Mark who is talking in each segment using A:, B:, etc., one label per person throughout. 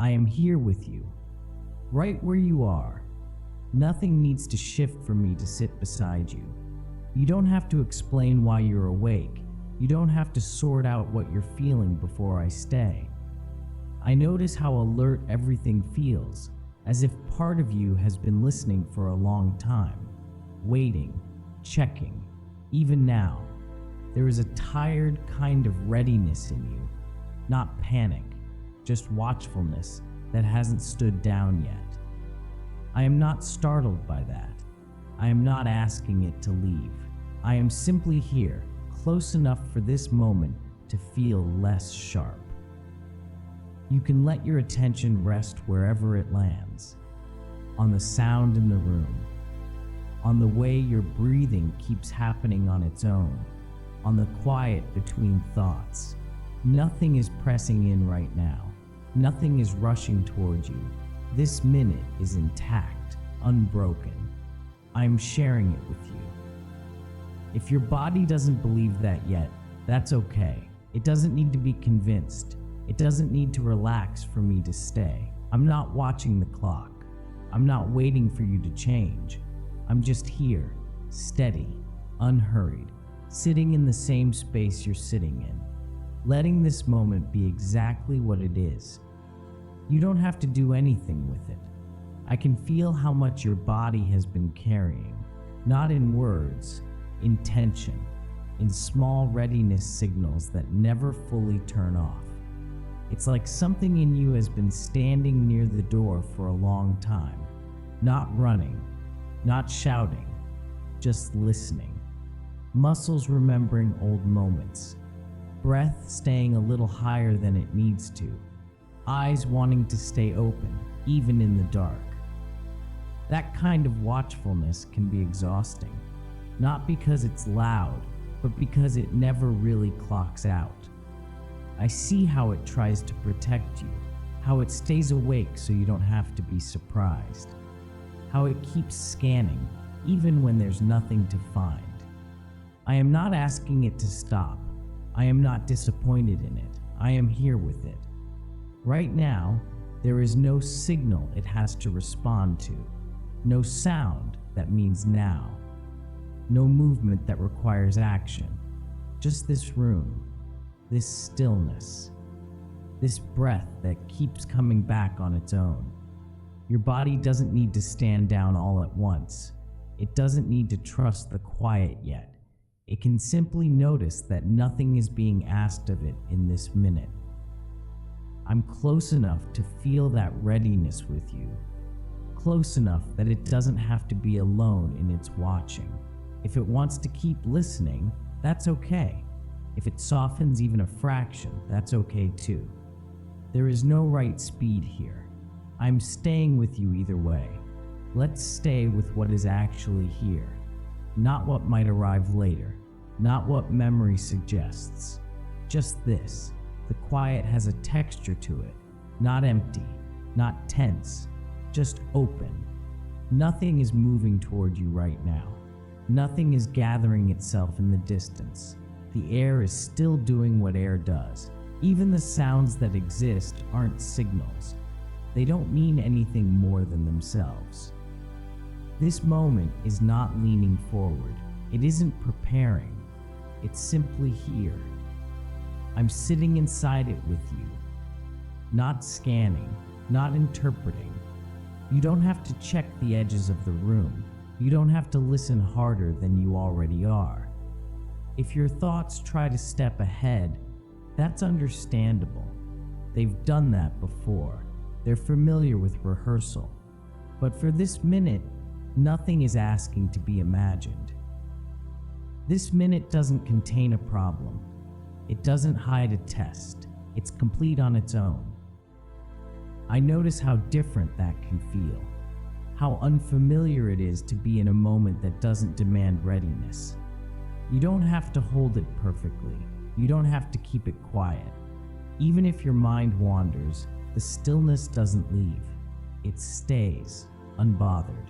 A: I am here with you, right where you are. Nothing needs to shift for me to sit beside you. You don't have to explain why you're awake. You don't have to sort out what you're feeling before I stay. I notice how alert everything feels, as if part of you has been listening for a long time, waiting, checking. Even now, there is a tired kind of readiness in you, not panic, just watchfulness that hasn't stood down yet. I am not startled by that. I am not asking it to leave. I am simply here, close enough for this moment to feel less sharp. You can let your attention rest wherever it lands, on the sound in the room, on the way your breathing keeps happening on its own, on the quiet between thoughts. Nothing is pressing in right now. Nothing is rushing towards you. This minute is intact, unbroken. I'm sharing it with you. If your body doesn't believe that yet, that's okay. It doesn't need to be convinced. It doesn't need to relax for me to stay. I'm not watching the clock. I'm not waiting for you to change. I'm just here, steady, unhurried, sitting in the same space you're sitting in, letting this moment be exactly what it is. You don't have to do anything with it. I can feel how much your body has been carrying, not in words, in tension, in small readiness signals that never fully turn off. It's like something in you has been standing near the door for a long time, not running, not shouting, just listening. Muscles remembering old moments, breath staying a little higher than it needs to, eyes wanting to stay open, even in the dark. That kind of watchfulness can be exhausting, not because it's loud, but because it never really clocks out. I see how it tries to protect you, how it stays awake so you don't have to be surprised, how it keeps scanning even when there's nothing to find. I am not asking it to stop. I am not disappointed in it. I am here with it. Right now, there is no signal it has to respond to, no sound that means now, no movement that requires action, just this room, this stillness, this breath that keeps coming back on its own. Your body doesn't need to stand down all at once. It doesn't need to trust the quiet yet. It can simply notice that nothing is being asked of it in this minute. I'm close enough to feel that readiness with you, close enough that it doesn't have to be alone in its watching. If it wants to keep listening, that's okay. If it softens even a fraction, that's okay too. There is no right speed here. I'm staying with you either way. Let's stay with what is actually here, not what might arrive later, not what memory suggests. Just this. The quiet has a texture to it, not empty, not tense, just open. Nothing is moving toward you right now. Nothing is gathering itself in the distance. The air is still doing what air does. Even the sounds that exist aren't signals. They don't mean anything more than themselves. This moment is not leaning forward. It isn't preparing. It's simply here. I'm sitting inside it with you, not scanning, not interpreting. You don't have to check the edges of the room. You don't have to listen harder than you already are. If your thoughts try to step ahead, that's understandable. They've done that before. They're familiar with rehearsal. But for this minute, nothing is asking to be imagined. This minute doesn't contain a problem. It doesn't hide a test. It's complete on its own. I notice how different that can feel, how unfamiliar it is to be in a moment that doesn't demand readiness. You don't have to hold it perfectly. You don't have to keep it quiet. Even if your mind wanders, the stillness doesn't leave. It stays, unbothered.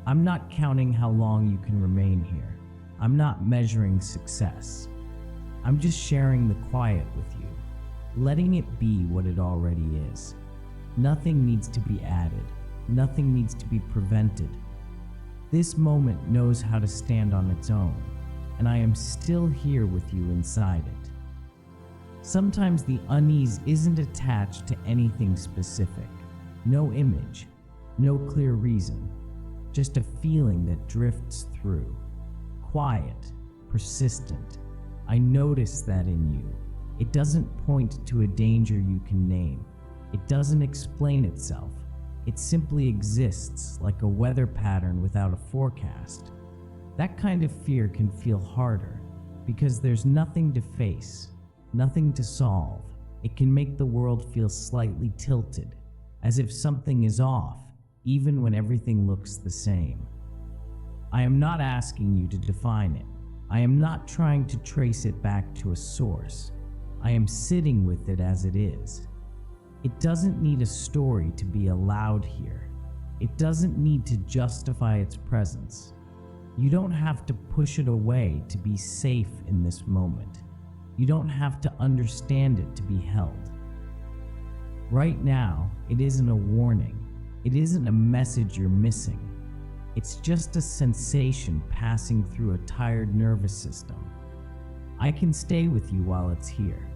A: I'm not counting how long you can remain here. I'm not measuring success. I'm just sharing the quiet with you, letting it be what it already is. Nothing needs to be added. Nothing needs to be prevented. This moment knows how to stand on its own, and I am still here with you inside it. Sometimes the unease isn't attached to anything specific. No image, no clear reason, just a feeling that drifts through. Quiet, persistent. I notice that in you. It doesn't point to a danger you can name. It doesn't explain itself. It simply exists like a weather pattern without a forecast. That kind of fear can feel harder because there's nothing to face, nothing to solve. It can make the world feel slightly tilted, as if something is off, even when everything looks the same. I am not asking you to define it. I am not trying to trace it back to a source. I am sitting with it as it is. It doesn't need a story to be allowed here. It doesn't need to justify its presence. You don't have to push it away to be safe in this moment. You don't have to understand it to be held. Right now, it isn't a warning. It isn't a message you're missing. It's just a sensation passing through a tired nervous system. I can stay with you while it's here.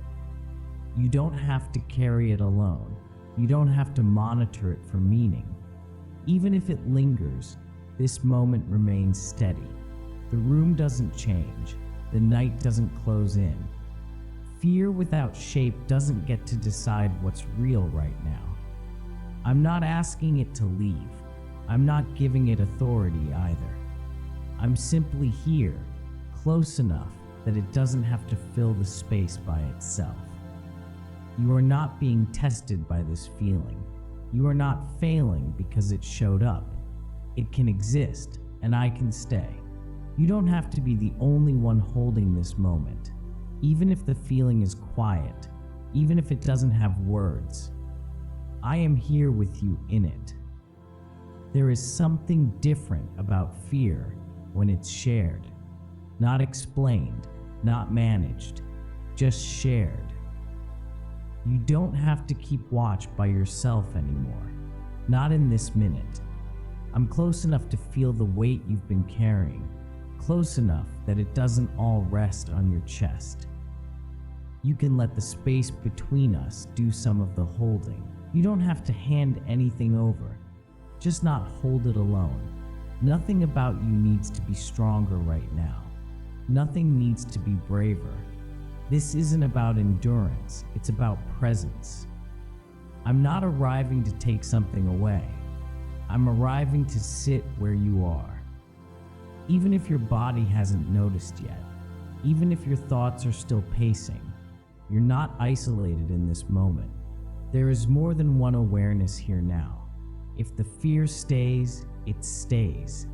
A: You don't have to carry it alone. You don't have to monitor it for meaning. Even if it lingers, this moment remains steady. The room doesn't change. The night doesn't close in. Fear without shape doesn't get to decide what's real right now. I'm not asking it to leave. I'm not giving it authority either. I'm simply here, close enough that it doesn't have to fill the space by itself. You are not being tested by this feeling. You are not failing because it showed up. It can exist, and I can stay. You don't have to be the only one holding this moment. Even if the feeling is quiet, even if it doesn't have words, I am here with you in it. There is something different about fear when it's shared. Not explained, not managed, just shared. You don't have to keep watch by yourself anymore. Not in this minute. I'm close enough to feel the weight you've been carrying. Close enough that it doesn't all rest on your chest. You can let the space between us do some of the holding. You don't have to hand anything over. Just not hold it alone. Nothing about you needs to be stronger right now. Nothing needs to be braver. This isn't about endurance, it's about presence. I'm not arriving to take something away. I'm arriving to sit where you are. Even if your body hasn't noticed yet, even if your thoughts are still pacing, you're not isolated in this moment. There is more than one awareness here now. If the fear stays, it stays.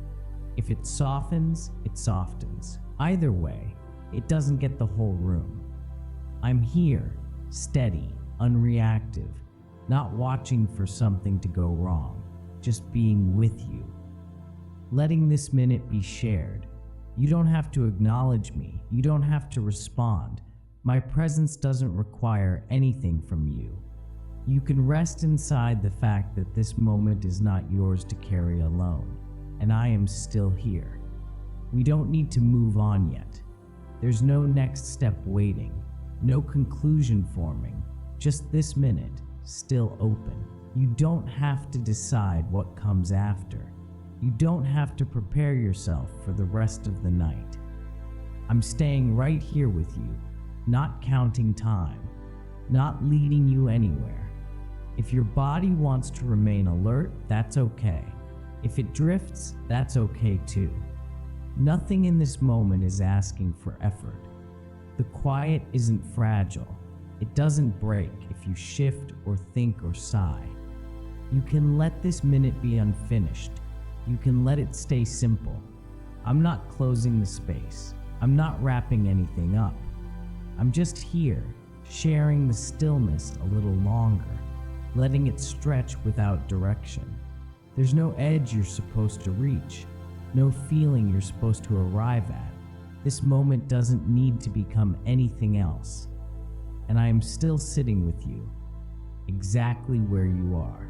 A: If it softens, it softens. Either way, it doesn't get the whole room. I'm here, steady, unreactive, not watching for something to go wrong, just being with you. Letting this minute be shared. You don't have to acknowledge me. You don't have to respond. My presence doesn't require anything from you. You can rest inside the fact that this moment is not yours to carry alone, and I am still here. We don't need to move on yet. There's no next step waiting, no conclusion forming, just this minute, still open. You don't have to decide what comes after. You don't have to prepare yourself for the rest of the night. I'm staying right here with you, not counting time, not leading you anywhere. If your body wants to remain alert, that's okay. If it drifts, that's okay too. Nothing in this moment is asking for effort. The quiet isn't fragile. It doesn't break if you shift or think or sigh. You can let this minute be unfinished. You can let it stay simple. I'm not closing the space. I'm not wrapping anything up. I'm just here, sharing the stillness a little longer, letting it stretch without direction. There's no edge you're supposed to reach, no feeling you're supposed to arrive at. This moment doesn't need to become anything else. And I am still sitting with you, exactly where you are.